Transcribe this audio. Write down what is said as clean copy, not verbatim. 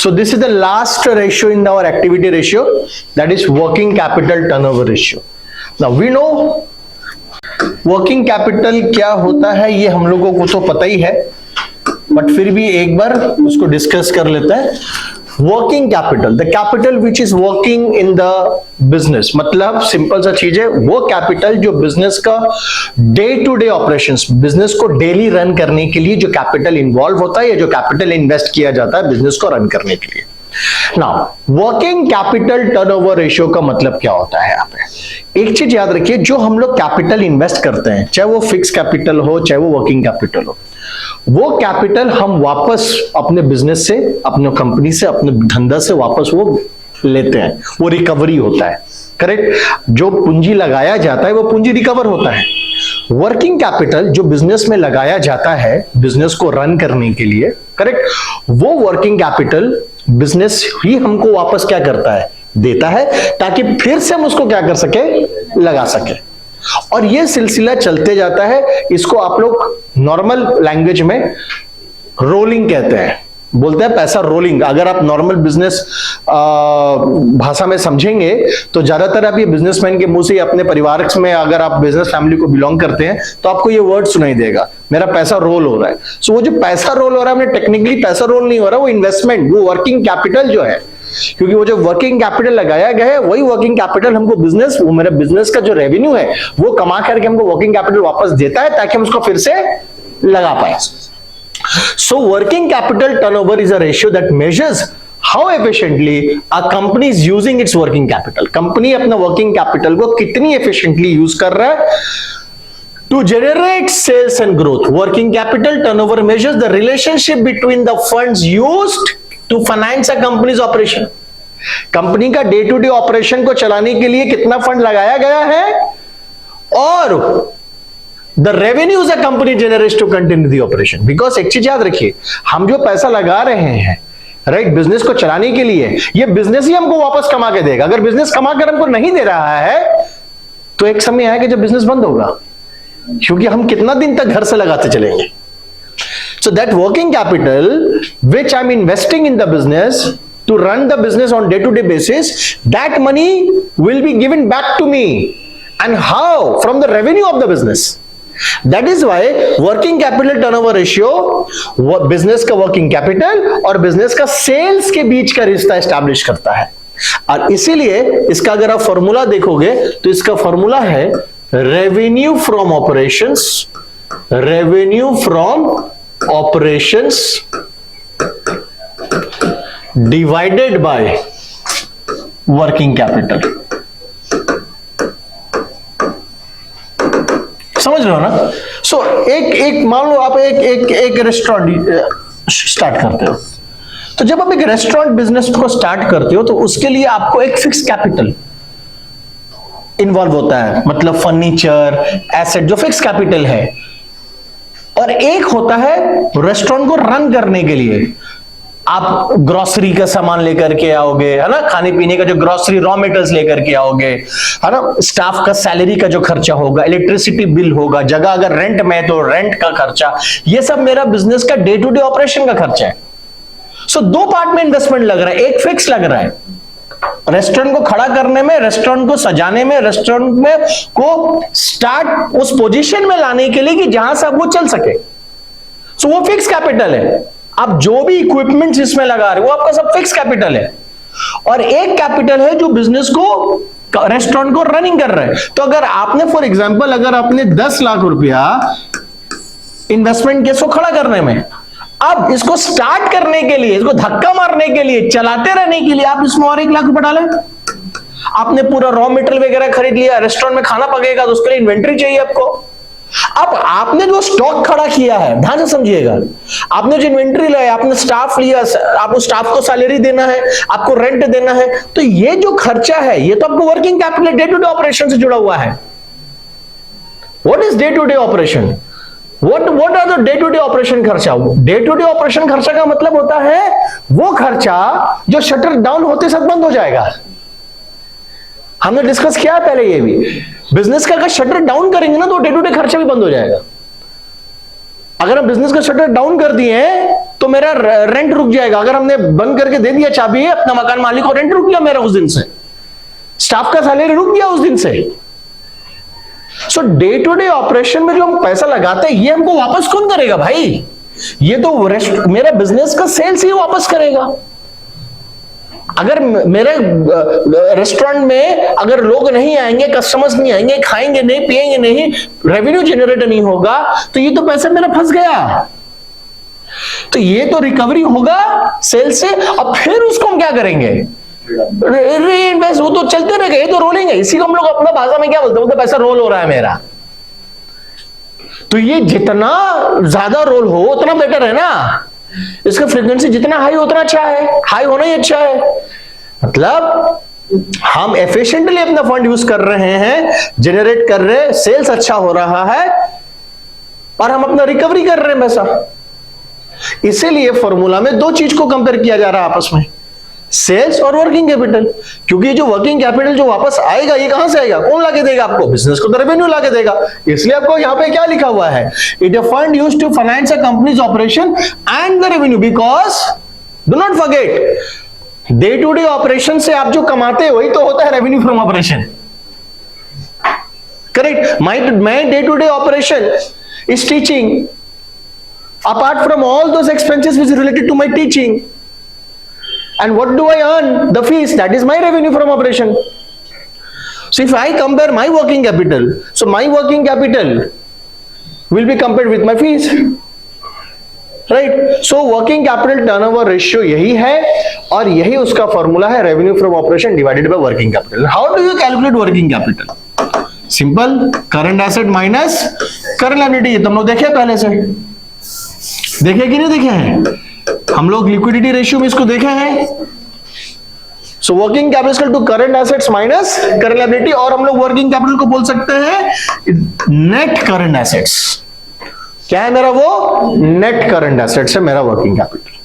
So this is the last ratio in our activity ratio, that is working capital turnover ratio. Now we know working capital क्या होता है, ये हम लोगों को तो पता ही है, बट फिर भी एक बार उसको डिस्कस कर लेते हैं. Working capital, the capital which is working in the business, मतलब सिंपल सा चीज है, वो कैपिटल जो बिजनेस का day to day operations, business को डेली रन करने के लिए जो कैपिटल इन्वॉल्व होता है या जो कैपिटल इन्वेस्ट किया जाता है बिजनेस को रन करने के लिए. Now working capital turnover ratio का मतलब क्या होता है? यहाँ पे एक चीज याद रखिए, जो हम लोग कैपिटल इन्वेस्ट करते हैं, चाहे वो फिक्स कैपिटल हो चाहे वो वर्किंग कैपिटल हो, वो कैपिटल हम वापस अपने बिजनेस से, अपने कंपनी से, अपने धंधा से वापस वो लेते हैं, वो रिकवरी होता है. करेक्ट? जो पूंजी लगाया जाता है वो पूंजी रिकवर होता है. वर्किंग कैपिटल जो बिजनेस में लगाया जाता है बिजनेस को रन करने के लिए, करेक्ट, वो वर्किंग कैपिटल बिजनेस ही हमको वापस क्या करता है, देता है, ताकि फिर से हम उसको क्या कर सके, लगा सके. और ये सिलसिला चलते जाता है. इसको आप लोग नॉर्मल लैंग्वेज में रोलिंग कहते हैं, बोलते हैं पैसा रोलिंग. अगर आप नॉर्मल बिजनेस भाषा में समझेंगे तो ज्यादातर आप ये बिजनेसमैन के मुंह से, अपने परिवार में अगर आप बिजनेस फैमिली को बिलोंग करते हैं तो आपको ये वर्ड सुनाई देगा, मेरा पैसा रोल हो रहा है. सो वो जो पैसा रोल हो रहा है, टेक्निकली पैसा रोल नहीं हो रहा, वो इन्वेस्टमेंट, वो वर्किंग कैपिटल जो है, क्योंकि वो जो वर्किंग कैपिटल लगाया गया है वही वर्किंग कैपिटल हमको बिजनेस, वो मेरा बिजनेस का जो रेवेन्यू है वो कमा करके हमको वर्किंग कैपिटल वापस देता है, ताकि हम उसको फिर से लगा पाए. So working capital turnover is a ratio that measures how efficiently a company is using its working capital. Company अपना working capital को कितनी efficiently यूज कर रहा है to generate sales and growth. Working capital turnover measures the relationship between the funds used to finance a company's operation. Company का day to day operation को चलाने के लिए कितना फंड लगाया गया है और The revenues a company generates to continue the operation. Because एक चीज याद रखिए, हम जो पैसा लगा रहे हैं, राइट, बिजनेस को चलाने के लिए, ये बिजनेस ही हमको वापस कमा के देगा. अगर बिजनेस कमा कर हमको नहीं दे रहा है तो एक समय आएगा जब बिजनेस बंद होगा, क्योंकि हम कितना दिन तक घर से लगाते चलेंगे. So that working capital which I'm investing in the business to run the business on day-to-day basis, that money will be given back to me. And how? From the revenue of the business. That is why working capital turnover ratio business का working capital और business का sales के बीच का रिश्ता establish करता है. और इसीलिए इसका अगर आप फॉर्मूला देखोगे तो इसका फॉर्मूला है revenue from operations, revenue from operations divided by working capital. समझ रहे हो ना? सो एक मान लो आप एक रेस्टोरेंट स्टार्ट करते हो, तो जब आप एक रेस्टोरेंट बिजनेस को स्टार्ट करते हो तो उसके लिए आपको एक फिक्स कैपिटल इन्वॉल्व होता है, मतलब फर्नीचर, एसेट, जो फिक्स कैपिटल है. और एक होता है रेस्टोरेंट को रन करने के लिए, आप ग्रोसरी का सामान लेकर के आओगे, है ना, खाने पीने का जो ग्रोसरी रॉ मटेरियल्स लेकर के आओगे, है ना, स्टाफ का सैलरी का जो खर्चा होगा, इलेक्ट्रिसिटी बिल होगा, जगह अगर रेंट में है तो रेंट का खर्चा, ये सब मेरा बिजनेस का डे टू डे ऑपरेशन का खर्चा है. सो दो पार्ट में इन्वेस्टमेंट लग रहा है. एक फिक्स लग रहा है रेस्टोरेंट को खड़ा करने में, रेस्टोरेंट को सजाने में, रेस्टोरेंट में को स्टार्ट उस पोजीशन में लाने के लिए कि जहां से वो चल सके. सो वो फिक्स कैपिटल है. आप जो भी इक्विपमेंट्स इसमें लगा रहे हो वो आपका सब फिक्स कैपिटल है. और एक कैपिटल है जो बिजनेस को, रेस्टोरेंट को रनिंग कर रहा है. तो अगर आपने फॉर एग्जांपल अगर आपने 10 लाख रुपया इन्वेस्टमेंट केस को खड़ा करने में, अब इसको स्टार्ट करने के लिए, इसको धक्का मारने के लिए, चलाते रहने के लिए आप इसमें और 1 लाख रुपए डालें. आपने पूरा रॉ मटेरियल वगैरह खरीद लिया, रेस्टोरेंट में खाना पकेगा तो उसके लिए इन्वेंट्री चाहिए आपको. अब आपने जो स्टॉक खड़ा किया है, ध्यान से समझिएगा, आपने जो इन्वेंट्री लाया, आपने स्टाफ लिया, आपको स्टाफ को सैलरी देना है, आपको रेंट देना है, तो ये जो खर्चा है ये तो आपको working capital day to day operation से जुड़ा हुआ है. What is day to day operation? What are the day to day operation खर्चा? डे टू डे ऑपरेशन खर्चा का मतलब होता है वो खर्चा जो शटर डाउन होते साथ बंद हो जाएगा. हमने डिस्कस किया पहले, ये भी बिजनेस का अगर शटर डाउन करेंगे ना तो डे टू डे खर्चा भी बंद हो जाएगा. अगर हम बिजनेस का शटर डाउन कर दिए तो मेरा रेंट रुक जाएगा। अगर हमने बंद करके दे दिया चाबी अपना मकान मालिक को, रेंट रुक गया मेरा उस दिन से, स्टाफ का सैलरी रुक गया उस दिन से। सो डे टू डे ऑपरेशन में जो हम पैसा लगाते हैं ये हमको वापस कौन करेगा भाई? ये तो मेरा बिजनेस का सेल्स ही वापस करेगा। अगर मेरे रेस्टोरेंट में अगर लोग नहीं आएंगे, कस्टमर्स नहीं आएंगे, खाएंगे नहीं, पिएंगे नहीं, रेवेन्यू जनरेट नहीं होगा, तो ये तो पैसा मेरा फंस गया। तो ये तो रिकवरी होगा सेल्स से। अब फिर उसको हम क्या करेंगे? रीइन्वेस्ट। वो तो चलते रहेगा, ये तो रोलिंग है। इसी को हम लोग अपना भाषा में क्या बोलते हैं? पैसा रोल हो रहा है मेरा। तो ये जितना ज्यादा रोल हो उतना बेटर है ना। इसका फ्रीक्वेंसी जितना हाई उतना अच्छा है, हाई होना ही अच्छा है। मतलब हम एफिशिएंटली अपना फंड यूज कर रहे हैं, जनरेट कर रहे हैं, सेल्स अच्छा हो रहा है और हम अपना रिकवरी कर रहे हैं पैसा। इसीलिए फॉर्मूला में दो चीज को कंपेयर किया जा रहा है आपस में, सेल्स और वर्किंग कैपिटल। क्योंकि जो वर्किंग कैपिटल जो वापस आएगा ये कहां से आएगा? कौन लाके देगा आपको? बिजनेस को तो रेवेन्यू लाके देगा। इसलिए आपको यहां पे क्या लिखा हुआ है? It a fund used to finance a company's operation and the revenue, because do not forget day to day operation से आप जो कमाते हैं वही तो होता है revenue from operation. Correct? My day to day operation is teaching, apart from all those expenses which is related to my teaching, and what do I earn? The fees. That is my revenue from operation. So if I compare my working capital, so my working capital will be compared with my fees, right? So working capital turnover ratio यही है और यही उसका formula है, revenue from operation divided by working capital. How do you calculate working capital? Simple, current asset minus current liability। ये तुम लोग देखे पहले से, देखे कि नहीं देखे हैं? हम लोग लिक्विडिटी रेशियो में इसको देखे हैं। So working capital to current assets minus current liability, और हम लोग वर्किंग कैपिटल को बोल सकते हैं नेट करंट एसेट्स। क्या है मेरा? वो नेट करंट एसेट्स है मेरा वर्किंग कैपिटल।